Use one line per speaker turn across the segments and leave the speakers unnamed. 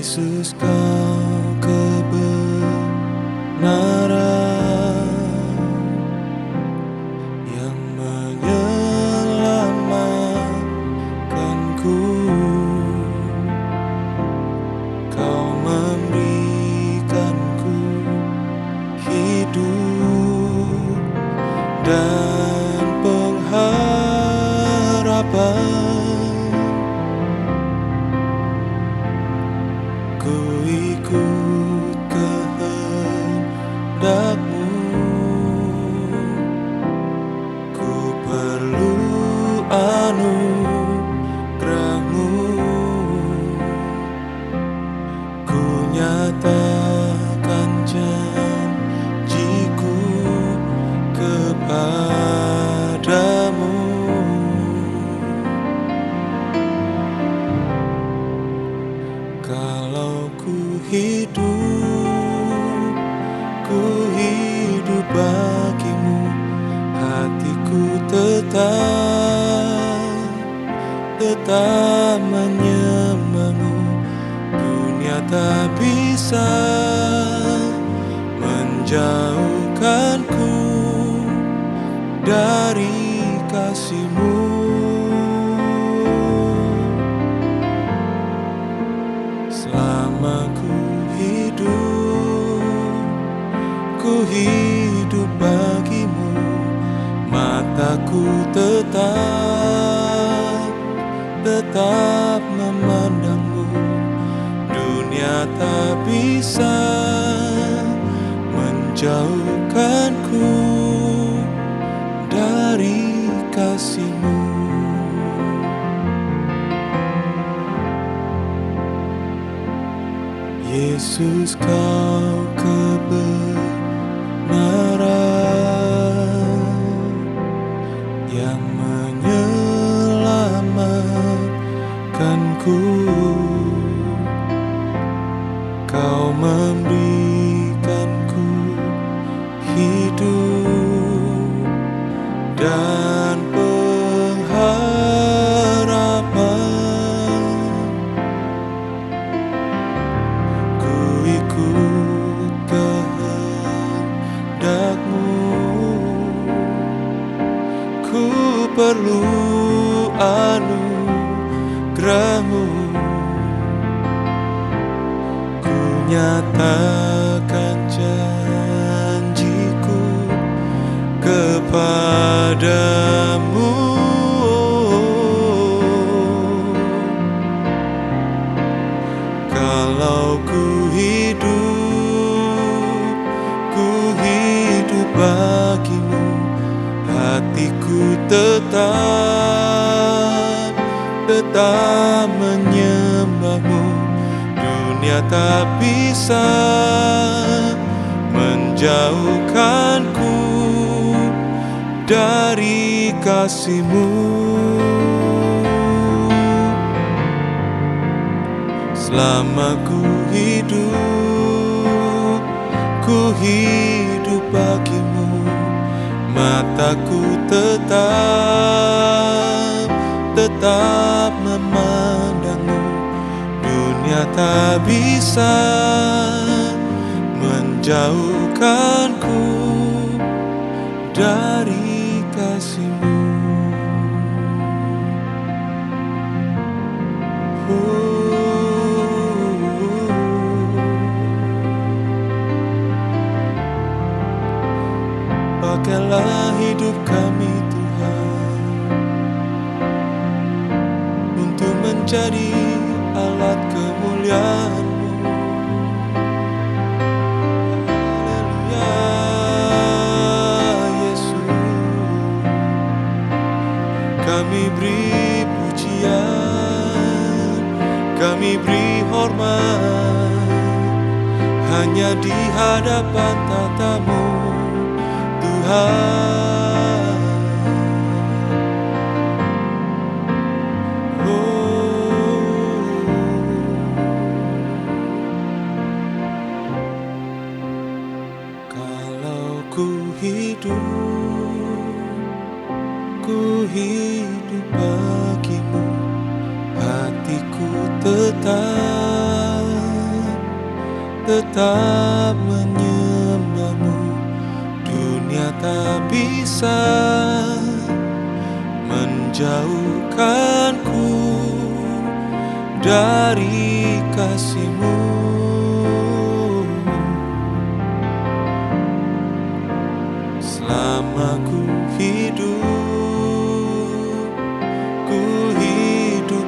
Yesus, kau kebenaran yang menyelamatkanku. Kau memberikanku hidup dan pengharapan. Ku ikut kehendak-Mu, ku perlu anugerah-Mu. Ku nyatakan janjiku kepadamu. Kalau ku hidup bagi-Mu, hatiku tetap menyembah-Mu. Dunia tak bisa menjauhkanku dari kasih-Mu. Selama ku hidup bagi-Mu, mataku tetap memandang-Mu. Dunia tak bisa menjauhkanku dari kasih-Mu. Yesus, kau kebenaran yang menyelamatkanku. Kau memberikanku hidup dan pengharapan. Ku ikut kehendak-Mu, ku perlu anugerah-Mu. Ku nyatakan janjiku kepadamu. Kalau ku hidup bagi-Mu, hatiku tetap menyembah-Mu. Dunia tak bisa menjauhkanku dari kasih-Mu. Selama ku hidup bagi-Mu, mataku tetap memandang-Mu. Dunia tak bisa menjauhkanku dari kasih-Mu. Pakailah hidup kami, Tuhan, untuk menjadi alat kemuliaan-Mu. Haleluya, Yesus. Kami beri pujian, kami beri hormat hanya di hadapan tata-Mu, Tuhan. Kalau ku hidup bagi-Mu, hatiku tetap tetap menyembahmu. Dunia tak bisa menjauhkanku dari kasih-Mu. Selama ku hidup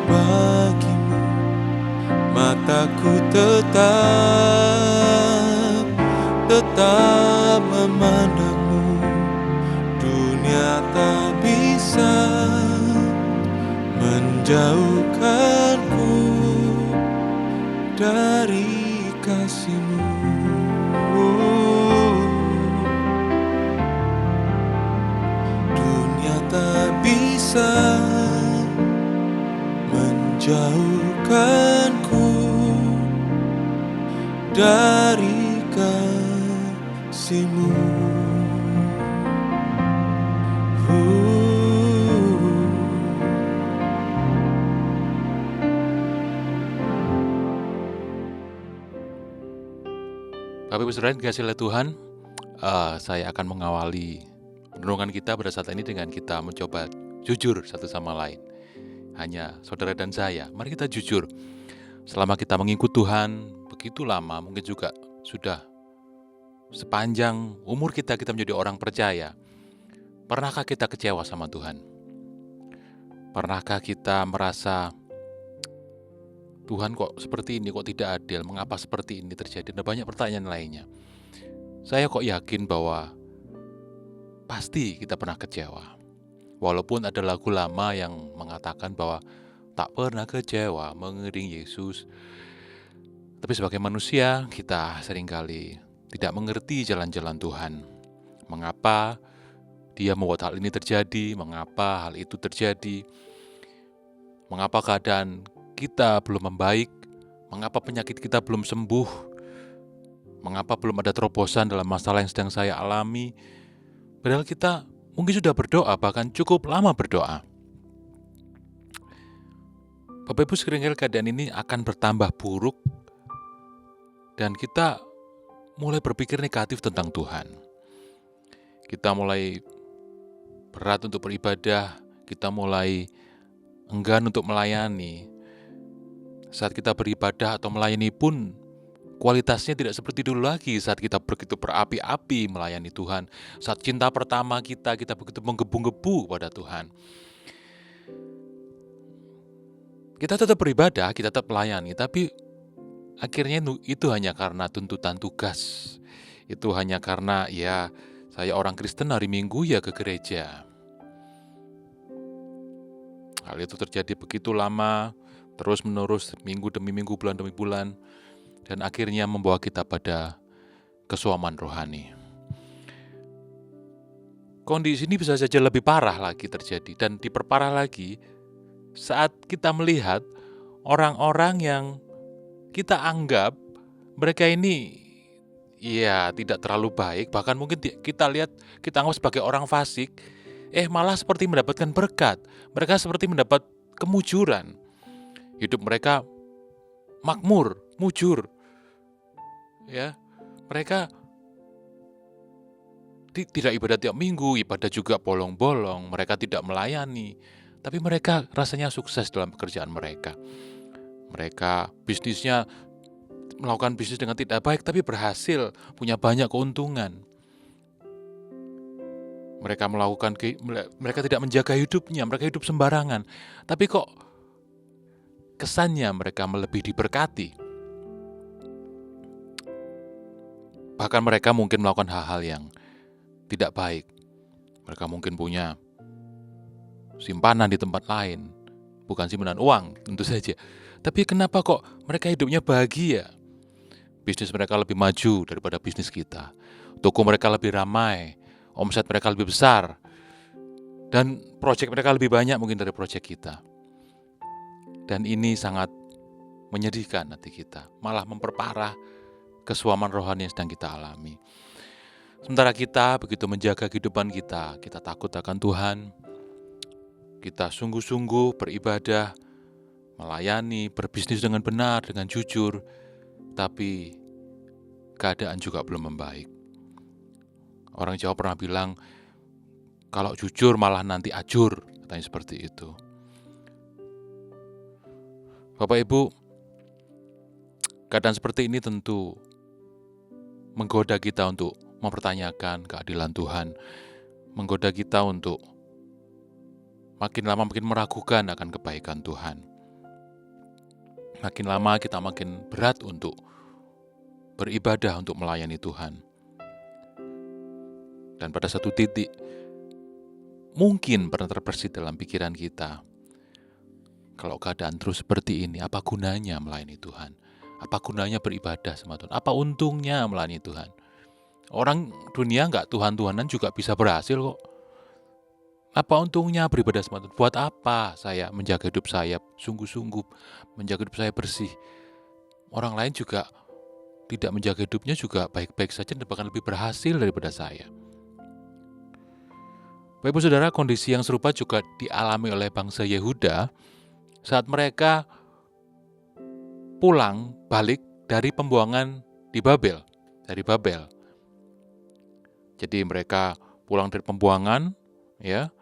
bagi-Mu. Mataku tetap memandang-Mu. Dunia tak bisa menjauhkanku dari kasih-Mu. Dunia tak bisa menjauhkanku dari kasih-Mu.
Bapak Ibu Saudara yang dikasihi oleh Tuhan, saya akan mengawali renungan kita pada saat ini dengan kita mencoba jujur satu sama lain. Hanya saudara dan saya, mari kita jujur. Selama kita mengikut Tuhan begitu lama, mungkin juga sudah sepanjang umur kita menjadi orang percaya. Pernahkah kita kecewa sama Tuhan? Pernahkah kita merasa Tuhan kok seperti ini, kok tidak adil, mengapa seperti ini terjadi? Dan banyak pertanyaan lainnya. Saya kok yakin bahwa pasti kita pernah kecewa. Walaupun ada lagu lama yang mengatakan bahwa tak pernah kecewa mengiring Yesus. Tapi sebagai manusia, kita seringkali tidak mengerti jalan-jalan Tuhan. Mengapa Dia membuat hal ini terjadi, mengapa hal itu terjadi, mengapa keadaan kita belum membaik, mengapa penyakit kita belum sembuh, mengapa belum ada terobosan dalam masalah yang sedang saya alami. Padahal kita mungkin sudah berdoa, bahkan cukup lama berdoa. Bapak Ibu, seringkali keadaan ini akan bertambah buruk dan kita mulai berpikir negatif tentang Tuhan. Kita mulai berat untuk beribadah, kita mulai enggan untuk melayani. Saat kita beribadah atau melayani pun kualitasnya tidak seperti dulu lagi. Saat kita begitu berapi-api melayani Tuhan, saat cinta pertama kita begitu menggebu-gebu pada Tuhan. Kita tetap beribadah, kita tetap melayani, tapi akhirnya itu hanya karena tuntutan tugas. Itu hanya karena saya orang Kristen, hari Minggu ke gereja. Hal itu terjadi begitu lama, terus menerus, minggu demi minggu, bulan demi bulan, dan akhirnya membawa kita pada kesuaman rohani. Kondisi ini bisa saja lebih parah lagi terjadi, dan diperparah lagi saat kita melihat orang-orang yang kita anggap mereka ini tidak terlalu baik, bahkan mungkin kita anggap sebagai orang fasik, malah seperti mendapatkan berkat, mereka seperti mendapat kemujuran. Hidup mereka makmur, mujur. Mereka tidak ibadah tiap minggu, ibadah juga bolong-bolong, mereka tidak melayani, tapi mereka rasanya sukses dalam pekerjaan mereka. Mereka melakukan bisnis dengan tidak baik, tapi berhasil, punya banyak keuntungan. Mereka tidak menjaga hidupnya, mereka hidup sembarangan, tapi kok kesannya mereka lebih diberkati. Bahkan mereka mungkin melakukan hal-hal yang tidak baik. Mereka mungkin punya simpanan di tempat lain, bukan simpanan uang tentu saja. Tapi kenapa kok mereka hidupnya bahagia? Bisnis mereka lebih maju daripada bisnis kita. Toko mereka lebih ramai, omset mereka lebih besar, dan proyek mereka lebih banyak mungkin dari proyek kita. Dan ini sangat menyedihkan hati kita, malah memperparah kesuaman rohani yang sedang kita alami. Sementara kita begitu menjaga kehidupan kita takut akan Tuhan, kita sungguh-sungguh beribadah, melayani, berbisnis dengan benar, dengan jujur, tapi keadaan juga belum membaik. Orang Jawa pernah bilang, kalau jujur malah nanti ajur, katanya seperti itu. Bapak Ibu, keadaan seperti ini tentu menggoda kita untuk mempertanyakan keadilan Tuhan, menggoda kita untuk makin lama makin meragukan akan kebaikan Tuhan. Makin lama kita makin berat untuk beribadah, untuk melayani Tuhan. Dan pada satu titik, mungkin pernah terbersit dalam pikiran kita, kalau keadaan terus seperti ini, apa gunanya melayani Tuhan? Apa gunanya beribadah sama Tuhan? Apa untungnya melayani Tuhan? Orang dunia nggak Tuhan-Tuhanan juga bisa berhasil kok. Apa untungnya beribadah sama Tuhan? Buat apa saya menjaga hidup saya sungguh-sungguh, menjaga hidup saya bersih? Orang lain juga tidak menjaga hidupnya juga baik-baik saja dan bahkan lebih berhasil daripada saya. Bapak Ibu Saudara, kondisi yang serupa juga dialami oleh bangsa Yehuda saat mereka pulang balik dari pembuangan di Babel, dari Babel. Jadi mereka pulang dari pembuangan, ya.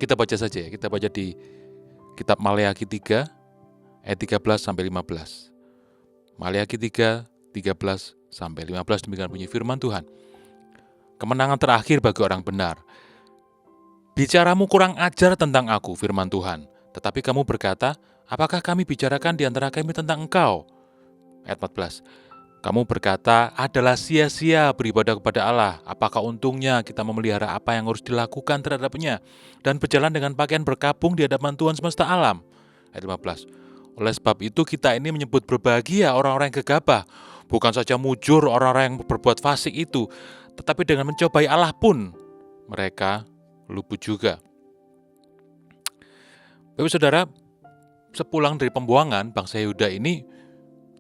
Kita baca saja ya, kita baca di kitab Maleakhi 3 ayat 13 sampai 15. Maleakhi 3 13 sampai 15, demikian bunyi firman Tuhan. Kemenangan terakhir bagi orang benar. Bicaramu kurang ajar tentang aku, firman Tuhan. Tetapi kamu berkata, apakah kami bicarakan di antara kami tentang engkau? Ayat 14. Kamu berkata, adalah sia-sia beribadah kepada Allah. Apakah untungnya kita memelihara apa yang harus dilakukan terhadapnya dan berjalan dengan pakaian berkabung di hadapan Tuhan semesta alam? Ayat 15. Oleh sebab itu kita ini menyebut berbahagia orang-orang yang gegabah. Bukan saja mujur orang-orang yang berbuat fasik itu, tetapi dengan mencobai Allah pun mereka luput juga. Bapak Saudara, sepulang dari pembuangan, bangsa Yehuda ini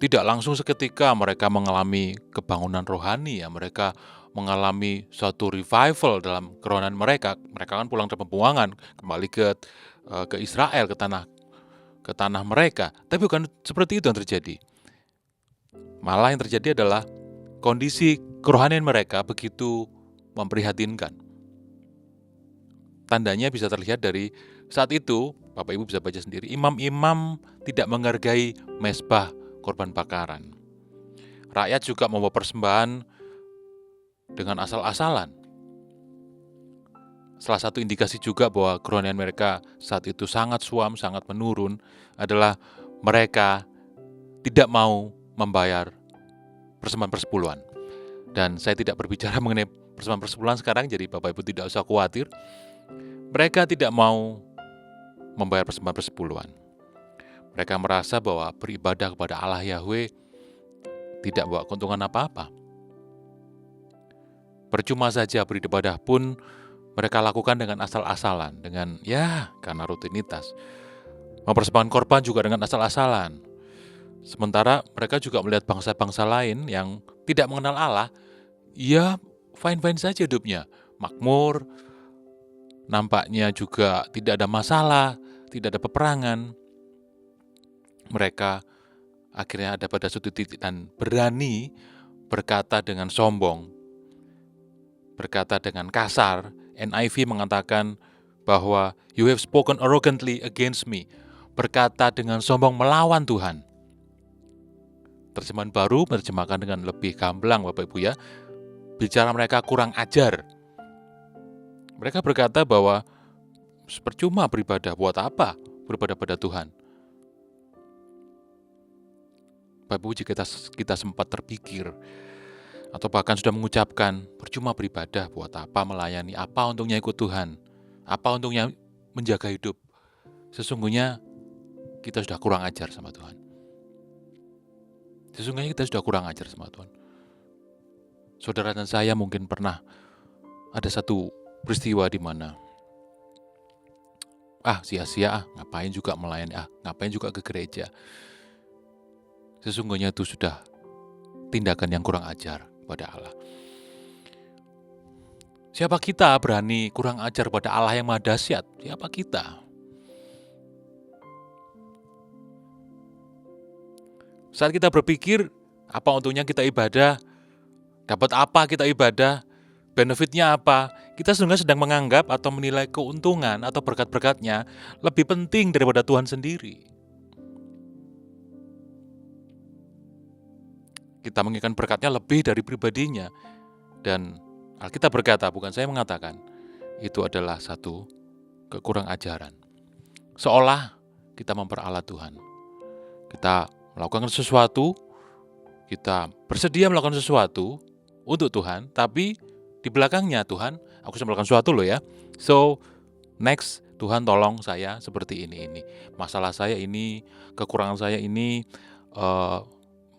tidak langsung seketika mereka mengalami kebangunan rohani, ya. Mereka mengalami suatu revival dalam kerohanian mereka. Mereka kan pulang dari pembuangan, kembali ke Israel, ke tanah mereka. Tapi bukan seperti itu yang terjadi. Malah yang terjadi adalah kondisi kerohanian mereka begitu memprihatinkan. Tandanya bisa terlihat dari saat itu, Bapak Ibu bisa baca sendiri, imam-imam tidak menghargai mezbah korban bakaran. Rakyat juga membawa persembahan dengan asal-asalan. Salah satu indikasi juga bahwa kerohanian mereka saat itu sangat suam, sangat menurun adalah mereka tidak mau membayar persembahan persepuluhan. Dan saya tidak berbicara mengenai persembahan persepuluhan sekarang, jadi Bapak Ibu tidak usah khawatir. Mereka tidak mau membayar persembahan persepuluhan. Mereka merasa bahwa beribadah kepada Allah Yahweh tidak bawa keuntungan apa-apa. Percuma saja beribadah pun mereka lakukan dengan asal-asalan, dengan karena rutinitas. Mempersembahkan korban juga dengan asal-asalan. Sementara mereka juga melihat bangsa-bangsa lain yang tidak mengenal Allah, fine-fine saja hidupnya, makmur, nampaknya juga tidak ada masalah, tidak ada peperangan. Mereka akhirnya ada pada suatu titik dan berani berkata dengan sombong, berkata dengan kasar. NIV mengatakan bahwa you have spoken arrogantly against me, berkata dengan sombong melawan Tuhan. Terjemahan baru menerjemahkan dengan lebih gamblang, Bapak Ibu ya. Bicara mereka kurang ajar. Mereka berkata bahwa percuma beribadah, buat apa beribadah pada Tuhan? Bapak Ibu, jika kita sempat terpikir atau bahkan sudah mengucapkan, percuma beribadah, buat apa melayani, apa untungnya ikut Tuhan, apa untungnya menjaga hidup, sesungguhnya kita sudah kurang ajar sama Tuhan. Sesungguhnya kita sudah kurang ajar sama Tuhan. Saudara dan saya mungkin pernah ada satu peristiwa di mana sia-sia, ngapain juga melayani, ngapain juga ke gereja. Sesungguhnya itu sudah tindakan yang kurang ajar kepada Allah. Siapa kita berani kurang ajar pada Allah yang Maha Dahsyat? Siapa kita? Saat kita berpikir, apa untungnya kita ibadah, Dapat apa kita ibadah? Benefitnya apa? Kita sebenarnya sedang menganggap atau menilai keuntungan atau berkat-berkatnya lebih penting daripada Tuhan sendiri. Kita menginginkan berkatnya lebih dari pribadinya. Dan Alkitab berkata, bukan saya mengatakan, itu adalah satu kekurang ajaran. Seolah kita memperalat Tuhan. Kita melakukan sesuatu, kita bersedia melakukan sesuatu untuk Tuhan, tapi di belakangnya, Tuhan, aku sudah melakukan sesuatu loh ya. So, next, Tuhan tolong saya seperti ini. Masalah saya ini, kekurangan saya ini,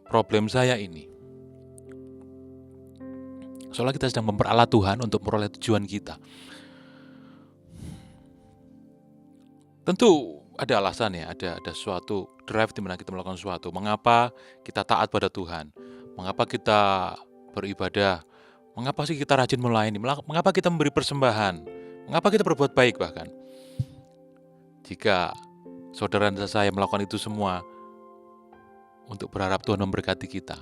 problem saya ini. Soalnya kita sedang memperalat Tuhan untuk memperoleh tujuan kita. Tentu ada alasannya, ada suatu drive di mana kita melakukan sesuatu. Mengapa kita taat pada Tuhan? Mengapa kita beribadah? Mengapa sih kita rajin melayani? Mengapa kita memberi persembahan? Mengapa kita berbuat baik bahkan? Jika saudara dan saya melakukan itu semua untuk berharap Tuhan memberkati kita,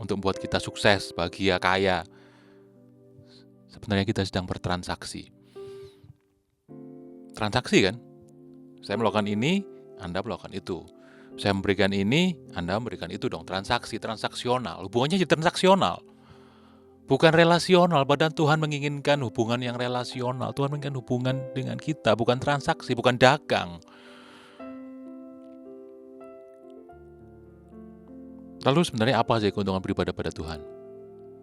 untuk membuat kita sukses, bahagia, kaya, sebenarnya kita sedang bertransaksi. Transaksi kan? Saya melakukan ini, Anda melakukan itu. Saya memberikan ini, Anda memberikan itu dong. Transaksi, transaksional. Hubungannya jadi transaksional. Bukan relasional, padahal Tuhan menginginkan hubungan yang relasional. Tuhan menginginkan hubungan dengan kita, bukan transaksi, bukan dagang. Lalu sebenarnya apa sih keuntungan beribadah pada Tuhan?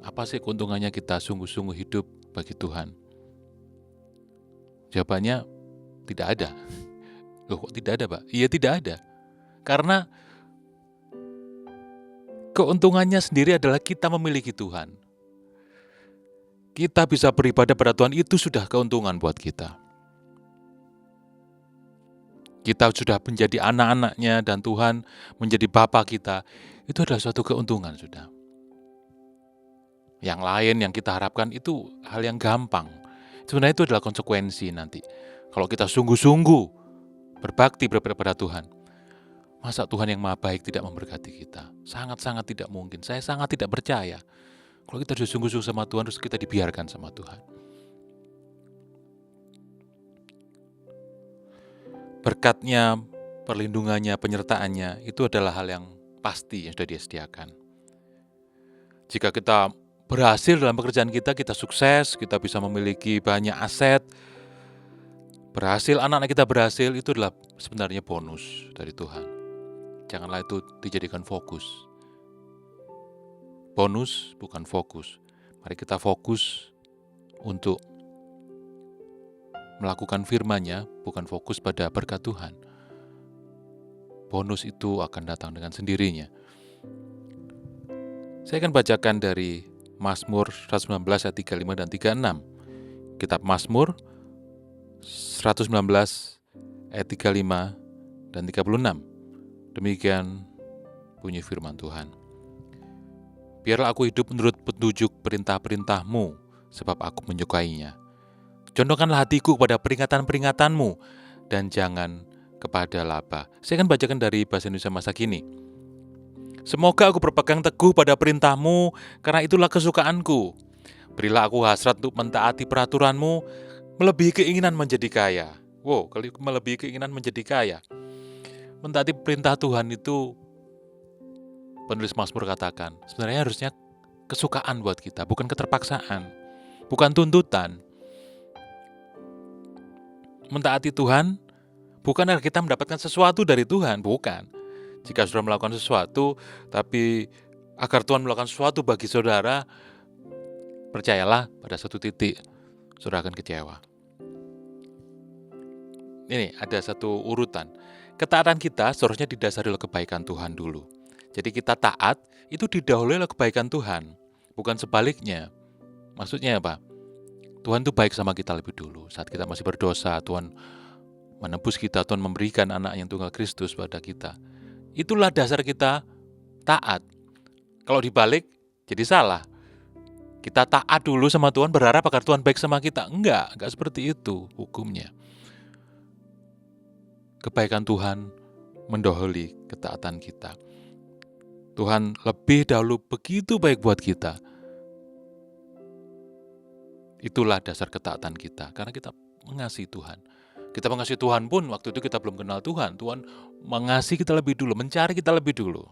Apa sih keuntungannya kita sungguh-sungguh hidup bagi Tuhan? Jawabannya tidak ada. Loh, kok tidak ada, Pak? Iya, tidak ada. Karena keuntungannya sendiri adalah kita memiliki Tuhan. Kita bisa beribadah pada Tuhan, itu sudah keuntungan buat kita. Kita sudah menjadi anak-anaknya dan Tuhan menjadi Bapa kita. Itu adalah suatu keuntungan sudah. Yang lain yang kita harapkan itu hal yang gampang. Sebenarnya itu adalah konsekuensi nanti. Kalau kita sungguh-sungguh berbakti pada Tuhan, masa Tuhan yang Maha Baik tidak memberkati kita? Sangat-sangat tidak mungkin. Saya sangat tidak percaya. Kalau kita sudah sungguh-sungguh sama Tuhan, terus kita dibiarkan sama Tuhan. Berkatnya, perlindungannya, penyertaannya, itu adalah hal yang pasti yang sudah Dia sediakan. Jika kita berhasil dalam pekerjaan kita sukses, kita bisa memiliki banyak aset, berhasil, anak-anak kita berhasil, itu adalah sebenarnya bonus dari Tuhan. Janganlah itu dijadikan fokus. Bonus bukan fokus. Mari kita fokus untuk melakukan firman-Nya, bukan fokus pada berkat Tuhan. Bonus itu akan datang dengan sendirinya. Saya akan bacakan dari Mazmur 119 ayat 35 dan 36. Kitab Mazmur 119 ayat 35 dan 36. Demikian bunyi firman Tuhan. Biarlah aku hidup menurut petunjuk perintah-perintah-Mu, sebab aku menyukainya. Condongkanlah hatiku kepada peringatan-peringatan-Mu, dan jangan kepada laba. Saya akan bacakan dari bahasa Indonesia masa kini. Semoga aku berpegang teguh pada perintah-Mu, karena itulah kesukaanku. Berilah aku hasrat untuk mentaati peraturan-Mu, melebihi keinginan menjadi kaya. Wow, kalau melebihi keinginan menjadi kaya. Mentaati perintah Tuhan itu, penulis Mazmur katakan, sebenarnya harusnya kesukaan buat kita, bukan keterpaksaan, bukan tuntutan. Mentaati Tuhan bukan agar kita mendapatkan sesuatu dari Tuhan, bukan. Jika saudara melakukan sesuatu, tapi agar Tuhan melakukan sesuatu bagi saudara, percayalah pada satu titik, saudara akan kecewa. Ini ada satu urutan. Ketaatan kita seharusnya didasari oleh kebaikan Tuhan dulu. Jadi kita taat, itu didahului oleh kebaikan Tuhan, bukan sebaliknya. Maksudnya apa? Tuhan itu baik sama kita lebih dulu. Saat kita masih berdosa, Tuhan menebus kita, Tuhan memberikan anak yang tunggal Kristus pada kita. Itulah dasar kita taat. Kalau dibalik, jadi salah. Kita taat dulu sama Tuhan, berharap agar Tuhan baik sama kita. Enggak seperti itu hukumnya. Kebaikan Tuhan mendahului ketaatan kita. Tuhan lebih dahulu begitu baik buat kita. Itulah dasar ketaatan kita, karena kita mengasihi Tuhan. Kita mengasihi Tuhan pun waktu itu kita belum kenal Tuhan. Tuhan mengasihi kita lebih dulu, mencari kita lebih dulu.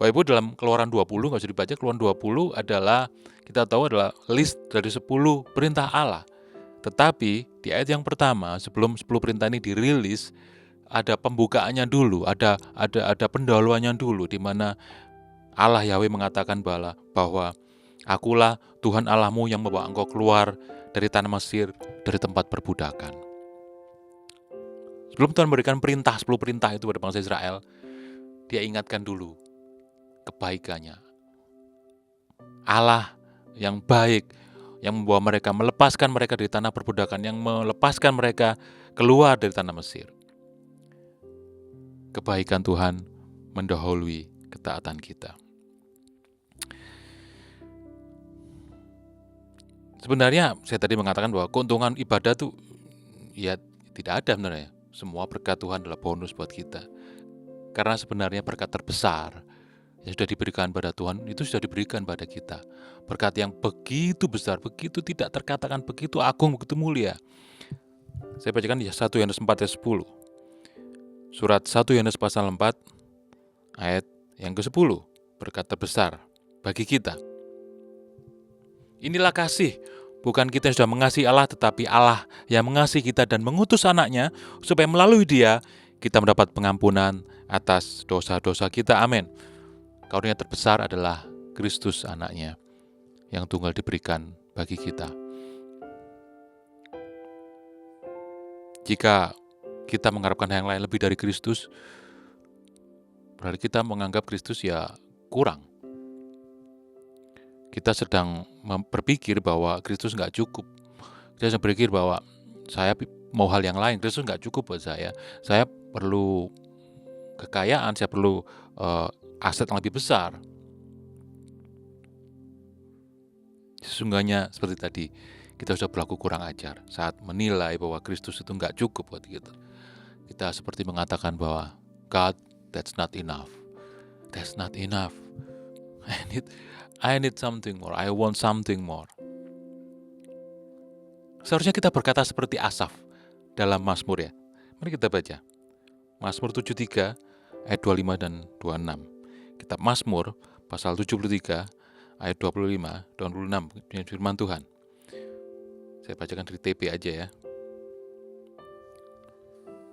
Bapak Ibu, dalam Keluaran 20, nggak usah dibaca, Keluaran 20 adalah, kita tahu adalah list dari 10 perintah Allah. Tetapi di ayat yang pertama, sebelum 10 perintah ini dirilis, ada pembukaannya dulu, ada pendahuluannya dulu, di mana Allah Yahweh mengatakan bahwa akulah Tuhan Allahmu yang membawa engkau keluar dari tanah Mesir, dari tempat perbudakan. Sebelum Tuhan memberikan perintah, 10 perintah itu pada bangsa Israel, dia ingatkan dulu kebaikannya. Allah yang baik, yang membawa mereka, melepaskan mereka dari tanah perbudakan, yang melepaskan mereka keluar dari tanah Mesir. Kebaikan Tuhan mendahului ketaatan kita. Sebenarnya saya tadi mengatakan bahwa keuntungan ibadah tuh ya tidak ada sebenarnya. Semua berkat Tuhan adalah bonus buat kita. Karena sebenarnya berkat terbesar yang sudah diberikan pada Tuhan itu sudah diberikan pada kita. Berkat yang begitu besar, begitu tidak terkatakan, begitu agung, begitu mulia. Saya bacakan 1 Yohanes 4 ayat 10. Surat 1 Yohanes pasal 4 ayat yang ke-10. Berkat terbesar bagi kita. Inilah kasih, bukan kita yang sudah mengasihi Allah, tetapi Allah yang mengasihi kita dan mengutus anaknya, supaya melalui dia kita mendapat pengampunan atas dosa-dosa kita. Amin. Karunia terbesar adalah Kristus anaknya yang tunggal diberikan bagi kita. Jika kita mengharapkan yang lain lebih dari Kristus, berarti kita menganggap Kristus ya kurang. Kita sedang berpikir bahwa Kristus nggak cukup. Kita sedang berpikir bahwa saya mau hal yang lain, Kristus nggak cukup buat saya. Saya perlu kekayaan, saya perlu aset yang lebih besar. Sesungguhnya seperti tadi, kita sudah berlaku kurang ajar saat menilai bahwa Kristus itu nggak cukup buat kita. Kita seperti mengatakan bahwa God, that's not enough. That's not enough. I need something more. I want something more. Seharusnya kita berkata seperti Asaf dalam Mazmur ya. Mari kita baca. Mazmur 73 ayat 25 dan 26. Kitab Mazmur pasal 73 ayat 25 dan 26 firman Tuhan. Saya bacakan dari TP aja ya.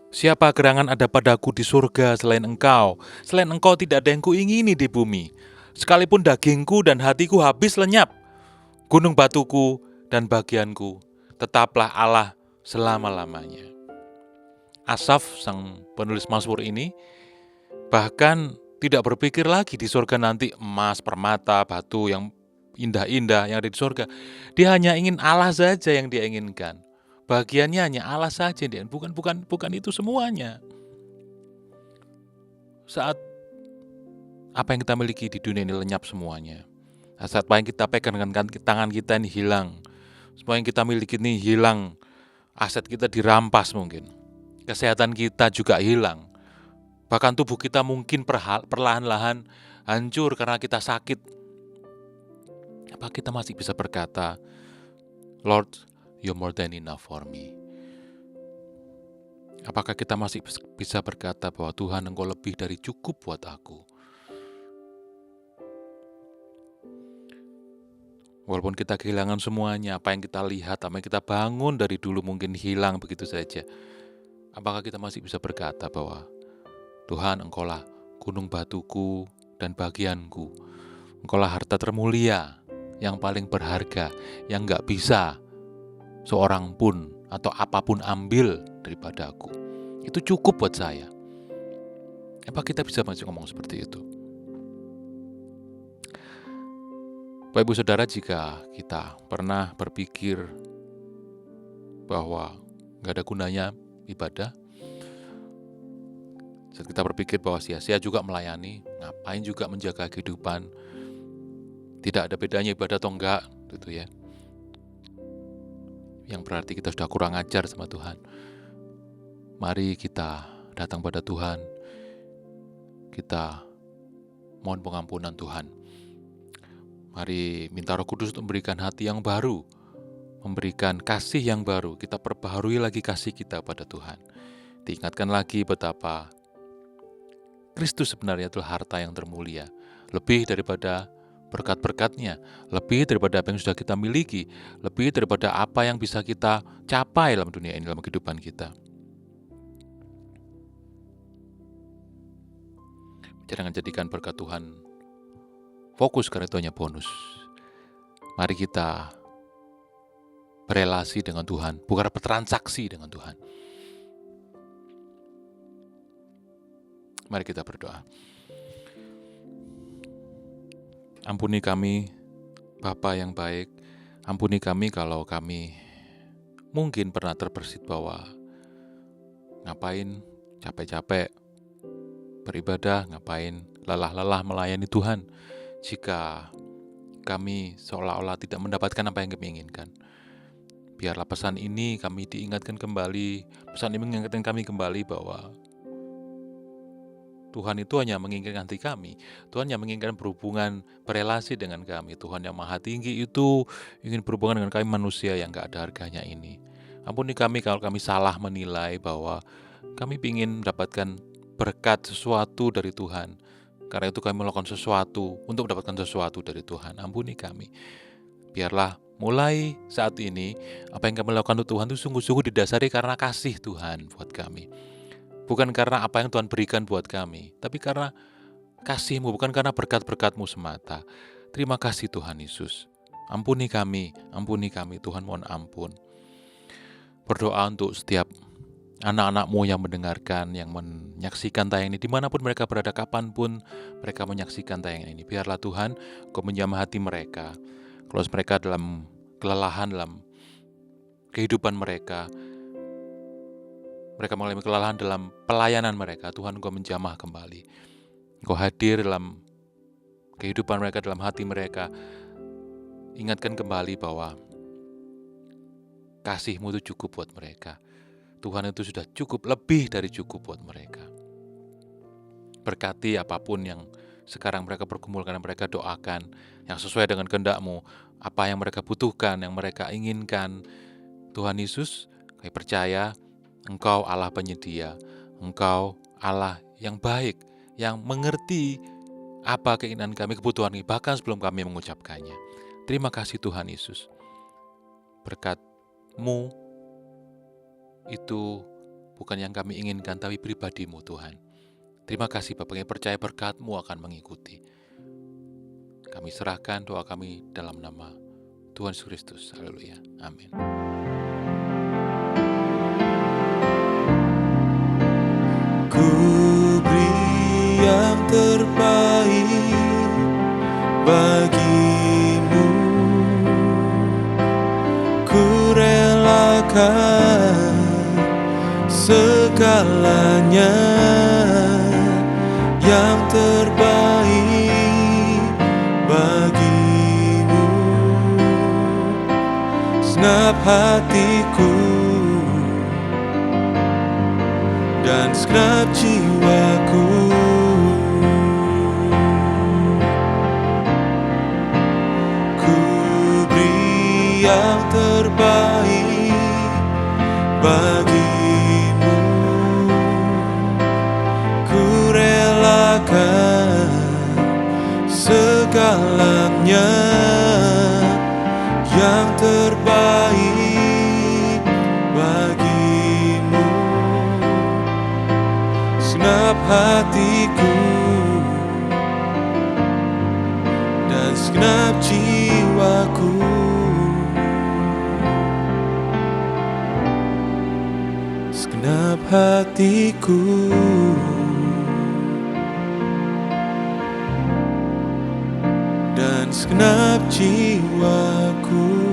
Siapa gerangan ada padaku di surga selain engkau? Selain engkau tidak ada yang kuingini di bumi. Sekalipun dagingku dan hatiku habis lenyap, gunung batuku dan bagianku, tetaplah Allah selama-lamanya. Asaf, sang penulis Mazmur ini, bahkan tidak berpikir lagi di surga nanti emas, permata, batu yang indah-indah yang ada di surga. Dia hanya ingin Allah saja yang dia inginkan. Bagiannya hanya Allah saja, bukan itu semuanya. Saat apa yang kita miliki di dunia ini lenyap semuanya. Saat apa yang kita pegang dengan tangan kita ini hilang. Semua yang kita miliki ini hilang. Aset kita dirampas mungkin. Kesehatan kita juga hilang. Bahkan tubuh kita mungkin perlahan-lahan hancur karena kita sakit. Apa kita masih bisa berkata, Lord, you're more than enough for me. Apakah kita masih bisa berkata bahwa Tuhan, Engkau lebih dari cukup buat aku? Walaupun kita kehilangan semuanya, apa yang kita lihat, apa yang kita bangun dari dulu mungkin hilang begitu saja. Apakah kita masih bisa berkata bahwa Tuhan, Engkaulah gunung batuku dan bagianku. Engkaulah harta termulia yang paling berharga, yang gak bisa seorang pun atau apapun ambil daripada aku. Itu cukup buat saya. Apa kita bisa masih ngomong seperti itu? Bapak Ibu Saudara, jika kita pernah berpikir bahwa gak ada gunanya ibadah, saat kita berpikir bahwa sia-sia juga melayani, ngapain juga menjaga kehidupan, tidak ada bedanya ibadah atau enggak, gitu ya. Yang berarti kita sudah kurang ajar sama Tuhan. Mari kita datang pada Tuhan, kita mohon pengampunan Tuhan. Mari minta Roh Kudus untuk memberikan hati yang baru, memberikan kasih yang baru. Kita perbaharui lagi kasih kita pada Tuhan. Diingatkan lagi betapa Kristus sebenarnya adalah harta yang termulia, lebih daripada berkat-berkatnya, lebih daripada apa yang sudah kita miliki, lebih daripada apa yang bisa kita capai dalam dunia ini, dalam kehidupan kita. Jangan jadikan berkat Tuhan fokus karena itu hanya bonus. Mari kita berelasi dengan Tuhan, bukan bertransaksi dengan Tuhan. Mari kita berdoa. Ampuni kami, Bapa yang baik. Ampuni kami kalau kami mungkin pernah terbersit bahwa ngapain capek-capek beribadah, ngapain lelah-lelah melayani Tuhan jika kami seolah-olah tidak mendapatkan apa yang kami inginkan. Biarlah pesan ini kami diingatkan kembali, pesan ini mengingatkan kami kembali bahwa Tuhan itu hanya menginginkan hati kami. Tuhan yang menginginkan berhubungan, berelasi dengan kami. Tuhan yang maha tinggi itu ingin berhubungan dengan kami manusia yang gak ada harganya ini. Ampuni kami kalau kami salah menilai bahwa kami ingin mendapatkan berkat sesuatu dari Tuhan. Karena itu kami melakukan sesuatu untuk mendapatkan sesuatu dari Tuhan. Ampuni kami. Biarlah mulai saat ini apa yang kami lakukan untuk Tuhan itu sungguh-sungguh didasari karena kasih Tuhan buat kami. Bukan karena apa yang Tuhan berikan buat kami, tapi karena kasih-Mu, bukan karena berkat-berkat-Mu semata. Terima kasih Tuhan Yesus. Ampuni kami Tuhan, mohon ampun. Berdoa untuk setiap anak-anak-Mu yang mendengarkan, yang menyaksikan tayangan ini, dimanapun mereka berada, kapanpun mereka menyaksikan tayangan ini. Biarlah Tuhan, Kau menjamah hati mereka. Kalau mereka dalam kelelahan, dalam kehidupan mereka mengalami kelelahan dalam pelayanan mereka, Tuhan Kau menjamah kembali. Kau hadir dalam kehidupan mereka, dalam hati mereka. Ingatkan kembali bahwa kasih-Mu itu cukup buat mereka. Tuhan itu sudah cukup, lebih dari cukup buat mereka. Berkati apapun yang sekarang mereka pergumulkan, yang mereka doakan, yang sesuai dengan kehendak-Mu, apa yang mereka butuhkan, yang mereka inginkan. Tuhan Yesus, kami percaya Engkau Allah penyedia, Engkau Allah yang baik, yang mengerti apa keinginan kami, kebutuhan kami, bahkan sebelum kami mengucapkannya. Terima kasih Tuhan Yesus. Berkat-Mu itu bukan yang kami inginkan, tapi pribadi-Mu Tuhan. Terima kasih Bapak, yang percaya berkat-Mu akan mengikuti. Kami serahkan doa kami dalam nama Tuhan Yesus Kristus. Haleluya. Amin.
Ku beri yang terbaik bagimu, ku relakan segalanya, yang terbaik bagimu. Segenap hatiku dan segenap jiwaku, ku beri yang terbaik bagimu, ku relakan segalanya, yang terbaik bagimu. Segenap hatiku dan segenap jiwaku, segenap hatiku dan segenap jiwaku.